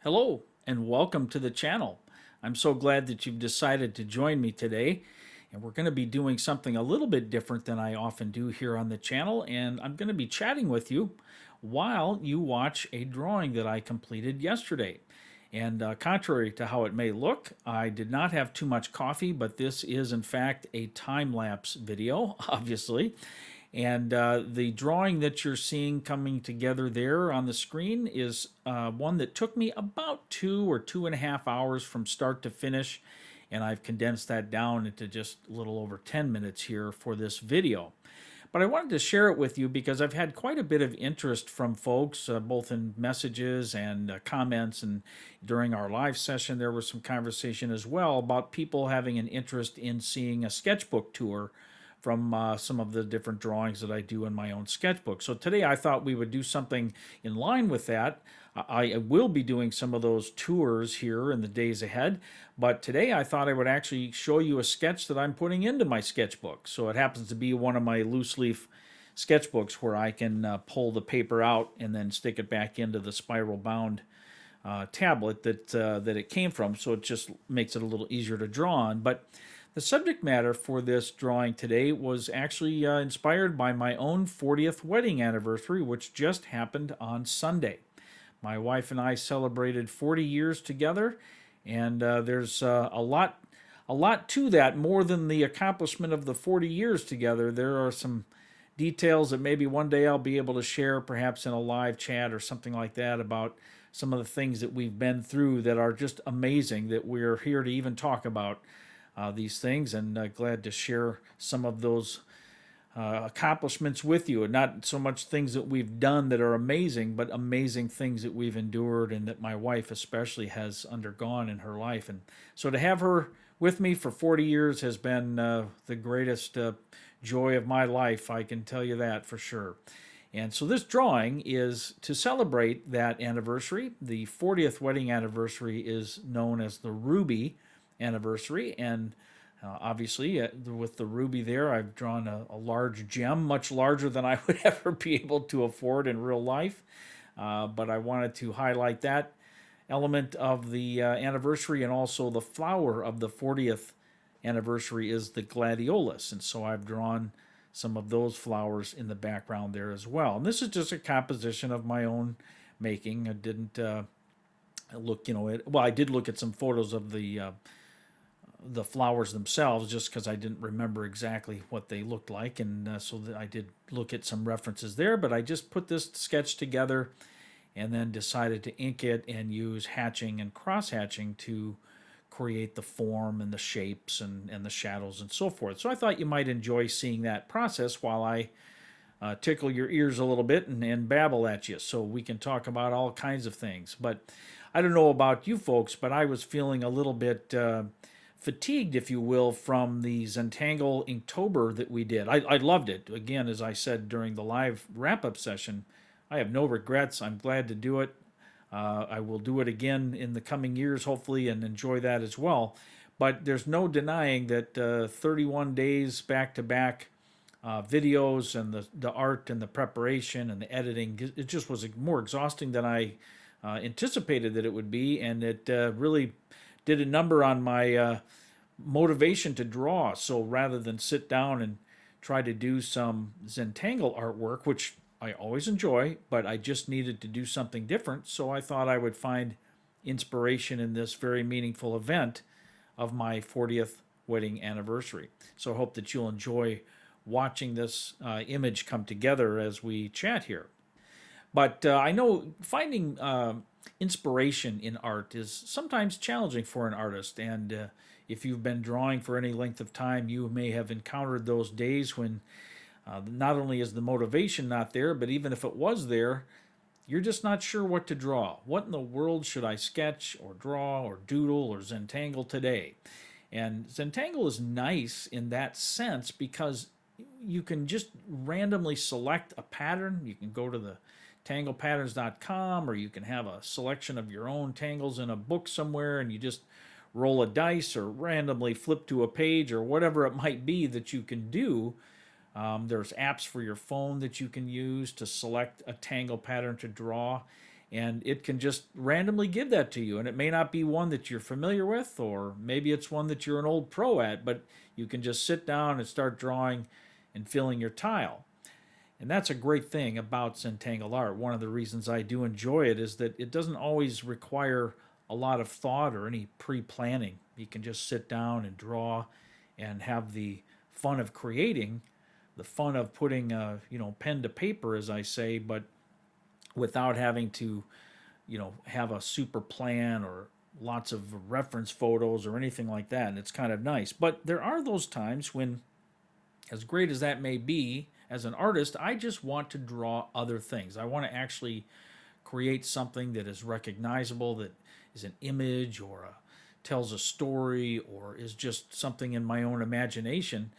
Hello and welcome to the channel. I'm so glad that you've decided to join me today. And we're going to be doing something a little bit different than I often do here on the channel. And I'm going to be chatting with you while you watch a drawing that I completed yesterday. And contrary to how it may look, I did not have too much coffee, but this is in fact a time-lapse video, obviously. And the drawing that you're seeing coming together there on the screen is one that took me about 2 or 2.5 hours from start to finish. And I've condensed that down into just a little over 10 minutes here for this video. But I wanted to share it with you because I've had quite a bit of interest from folks, both in messages and comments. And during our live session, there was some conversation as well about people having an interest in seeing a sketchbook tour from some of the different drawings that I do in my own sketchbook. So today I thought we would do something in line with that. I will be doing some of those tours here in the days ahead, but today I thought I would actually show you a sketch that I'm putting into my sketchbook. So it happens to be one of my loose leaf sketchbooks where I can pull the paper out and then stick it back into the spiral bound tablet that it came from, so it just makes it a little easier to draw on. But the subject matter for this drawing today was actually inspired by my own 40th wedding anniversary, which just happened on Sunday. My wife and I celebrated 40 years together, and there's a lot to that. More than the accomplishment of the 40 years together, there are some details that maybe one day I'll be able to share, perhaps in a live chat or something like that, about some of the things that we've been through that are just amazing, that we're here to even talk about these things, and glad to share some of those accomplishments with you, and not so much things that we've done that are amazing, but amazing things that we've endured and that my wife especially has undergone in her life. And so to have her with me for 40 years has been the greatest joy of my life, I can tell you that for sure. And so this drawing is to celebrate that anniversary. The 40th wedding anniversary is known as the Ruby anniversary, and obviously, with the ruby there, I've drawn a large gem, much larger than I would ever be able to afford in real life. But I wanted to highlight that element of the anniversary, and also the flower of the 40th anniversary is the gladiolus. And so I've drawn some of those flowers in the background there as well. And this is just a composition of my own making. I didn't look, well, I did look at some photos of the flowers themselves, just because I didn't remember exactly what they looked like, and so I did look at some references there. But I just put this sketch together and then decided to ink it and use hatching and cross hatching to create the form and the shapes and the shadows and so forth. So I thought you might enjoy seeing that process while I tickle your ears a little bit and babble at you, so we can talk about all kinds of things. But I don't know about you folks, but I was feeling a little bit fatigued, if you will, from the Zentangle Inktober that we did. I loved it. Again, as I said during the live wrap-up session, I have no regrets. I'm glad to do it. I will do it again in the coming years, hopefully, and enjoy that as well. But there's no denying that 31 days back-to-back videos, and the art and the preparation and the editing, it just was more exhausting than I anticipated that it would be, and it really did a number on my motivation to draw. So rather than sit down and try to do some Zentangle artwork, which I always enjoy, but I just needed to do something different, so I thought I would find inspiration in this very meaningful event of my 40th wedding anniversary. So I hope that you'll enjoy watching this image come together as we chat here. But I know finding inspiration in art is sometimes challenging for an artist. And if you've been drawing for any length of time, you may have encountered those days when not only is the motivation not there, but even if it was there, you're just not sure what to draw. What in the world should I sketch or draw or doodle or Zentangle today? And Zentangle is nice in that sense because you can just randomly select a pattern. You can go to the tanglepatterns.com, or you can have a selection of your own tangles in a book somewhere, and you just roll a dice or randomly flip to a page or whatever it might be that you can do. There's apps for your phone that you can use to select a tangle pattern to draw. and it can just randomly give that to you. And it may not be one that you're familiar with, or maybe it's one that you're an old pro at, but you can just sit down and start drawing and filling your tile. And that's a great thing about Zentangle art. One of the reasons I do enjoy it is that it doesn't always require a lot of thought or any pre-planning. You can just sit down and draw and have the fun of creating, the fun of putting pen to paper, as I say, but without having to have a super plan or lots of reference photos or anything like that. And it's kind of nice. But there are those times when, as great as that may be, as an artist, I just want to draw other things. I want to actually create something that is recognizable, that is an image or tells a story or is just something in my own imagination.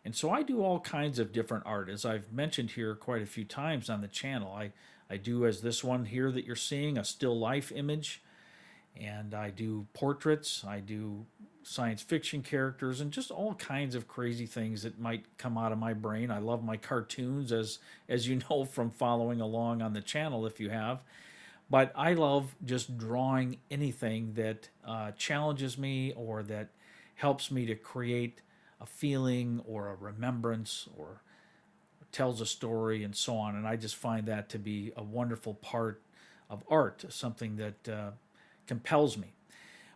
And so I do all kinds of different art. As I've mentioned here quite a few times on the channel, I do, as this one here that you're seeing, a still life image. And I do portraits, I do science fiction characters, and just all kinds of crazy things that might come out of my brain. I love my cartoons, as you know from following along on the channel if you have. But I love just drawing anything that challenges me or that helps me to create a feeling or a remembrance or tells a story and so on. And I just find that to be a wonderful part of art, something that compels me.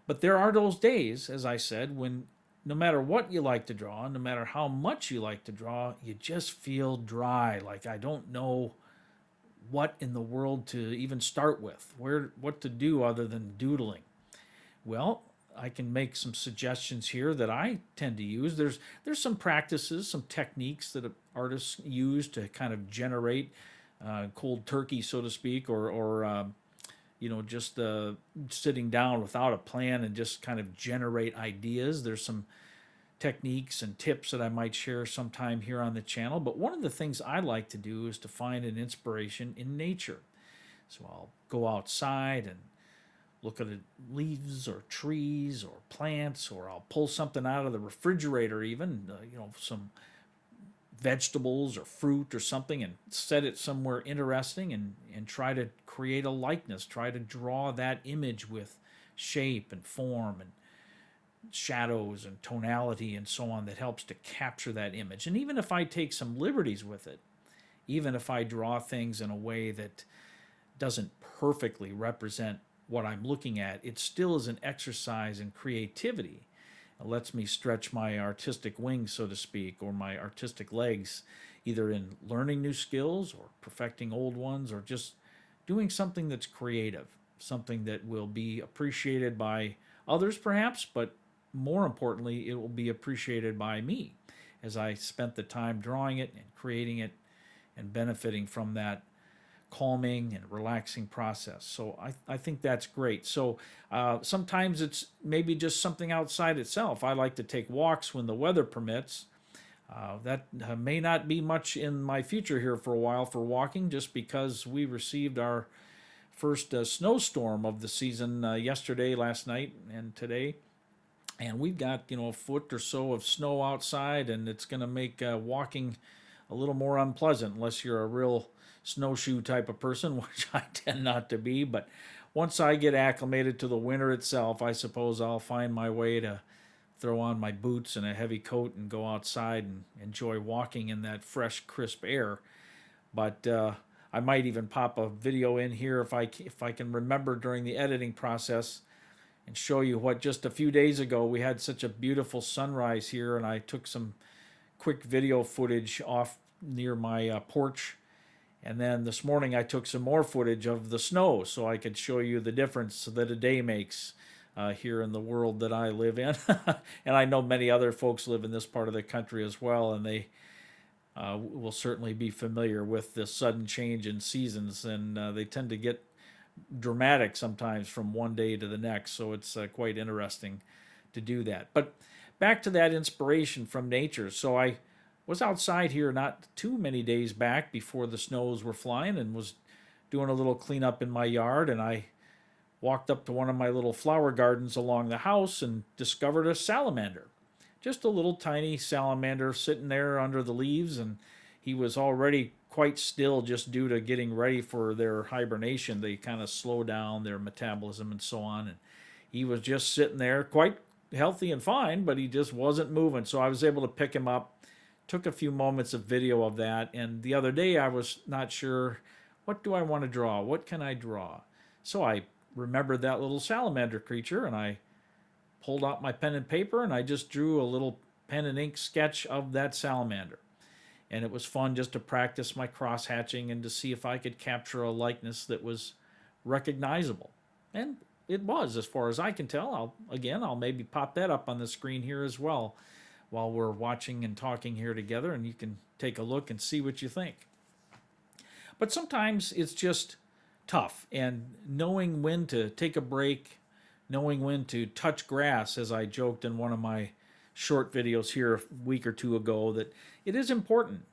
But there are those days, as I said, when no matter what you like to draw, no matter how much you like to draw, you just feel dry. Like, I don't know what in the world to even start with, what to do other than doodling. Well, I can make some suggestions here that I tend to use. There's some practices, some techniques that artists use to kind of generate cold turkey, so to speak, or just sitting down without a plan and just kind of generate ideas. There's some techniques and tips that I might share sometime here on the channel. But one of the things I like to do is to find an inspiration in nature. So I'll go outside and look at leaves or trees or plants, or I'll pull something out of the refrigerator even, some vegetables or fruit or something, and set it somewhere interesting and try to create a likeness, try to draw that image with shape and form and shadows and tonality and so on that helps to capture that image. And even if I take some liberties with it, even if I draw things in a way that doesn't perfectly represent what I'm looking at, it still is an exercise in creativity. It lets me stretch my artistic wings, so to speak, or my artistic legs, either in learning new skills or perfecting old ones, or just doing something that's creative, something that will be appreciated by others perhaps, but more importantly, it will be appreciated by me as I spent the time drawing it and creating it and benefiting from that calming and relaxing process. So I think that's great. So sometimes it's maybe just something outside itself. I like to take walks when the weather permits. That may not be much in my future here for a while for walking, just because we received our first snowstorm of the season yesterday, last night, and today. And we've got, a foot or so of snow outside, and it's going to make walking a little more unpleasant unless you're a real snowshoe type of person, which I tend not to be. But once I get acclimated to the winter itself, I suppose I'll find my way to throw on my boots and a heavy coat and go outside and enjoy walking in that fresh, crisp air. But I might even pop a video in here if I can remember during the editing process and show you what just a few days ago we had such a beautiful sunrise here, and I took some quick video footage off near my porch. And then this morning I took some more footage of the snow so I could show you the difference that a day makes here in the world that I live in. And I know many other folks live in this part of the country as well, and they will certainly be familiar with this sudden change in seasons, and they tend to get dramatic sometimes from one day to the next. So it's quite interesting to do that. But back to that inspiration from nature. So I was outside here not too many days back before the snows were flying, and was doing a little cleanup in my yard, and I walked up to one of my little flower gardens along the house and discovered a salamander. Just a little tiny salamander sitting there under the leaves, and he was already quite still just due to getting ready for their hibernation. They kind of slow down their metabolism and so on. And he was just sitting there, quite healthy and fine, but he just wasn't moving. So I was able to pick him up, took a few moments of video of that. And the other day I was not sure, what do I want to draw? What can I draw? So I remembered that little salamander creature, and I pulled out my pen and paper and I just drew a little pen and ink sketch of that salamander. And it was fun just to practice my cross hatching and to see if I could capture a likeness that was recognizable. And it was, as far as I can tell. I'll maybe pop that up on the screen here as well while we're watching and talking here together, and you can take a look and see what you think. But sometimes it's just tough, and knowing when to take a break, knowing when to touch grass, as I joked in one of my short videos here a week or two ago, that it is important.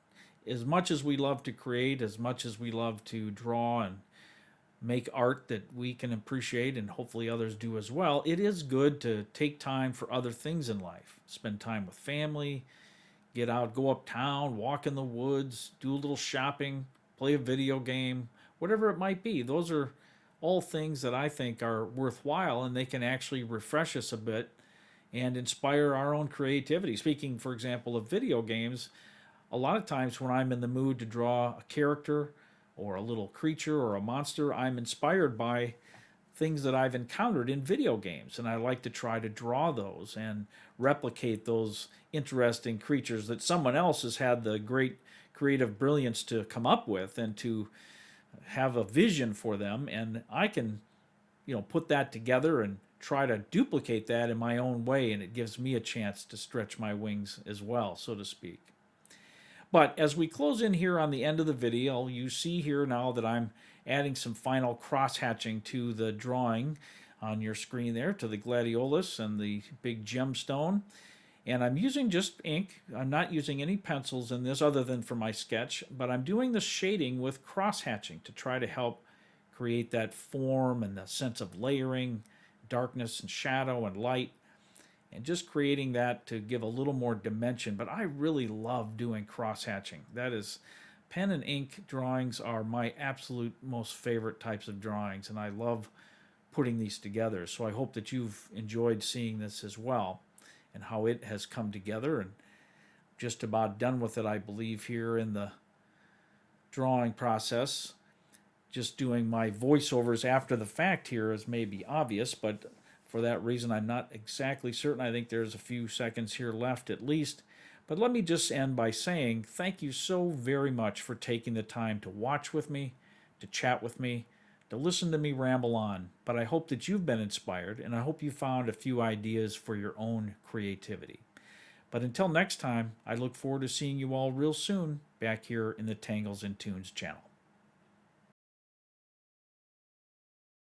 As much as we love to create, as much as we love to draw and make art that we can appreciate and hopefully others do as well, it is good to take time for other things in life. Spend time with family, get out, go uptown, walk in the woods, do a little shopping, play a video game, whatever it might be. Those are all things that I think are worthwhile, and they can actually refresh us a bit and inspire our own creativity. Speaking, for example, of video games, a lot of times when I'm in the mood to draw a character or a little creature or a monster, I'm inspired by things that I've encountered in video games, and I like to try to draw those and replicate those interesting creatures that someone else has had the great creative brilliance to come up with and to have a vision for them, and I can put that together and try to duplicate that in my own way, and it gives me a chance to stretch my wings as well, so to speak. But as we close in here on the end of the video, you see here now that I'm adding some final cross-hatching to the drawing on your screen there, to the gladiolus and the big gemstone. And I'm using just ink. I'm not using any pencils in this other than for my sketch, but I'm doing the shading with cross-hatching to try to help create that form and the sense of layering, darkness and shadow and light, and just creating that to give a little more dimension. But I really love doing cross-hatching. That is, pen and ink drawings are my absolute most favorite types of drawings, and I love putting these together. So I hope that you've enjoyed seeing this as well and how it has come together. And just about done with it, I believe, here in the drawing process. Just doing my voiceovers after the fact here is maybe obvious, but for that reason I'm not exactly certain. I think there's a few seconds here left at least. But let me just end by saying thank you so very much for taking the time to watch with me, to chat with me, to listen to me ramble on. But I hope that you've been inspired, and I hope you found a few ideas for your own creativity. But until next time, I look forward to seeing you all real soon back here in the Tangles and Toons channel.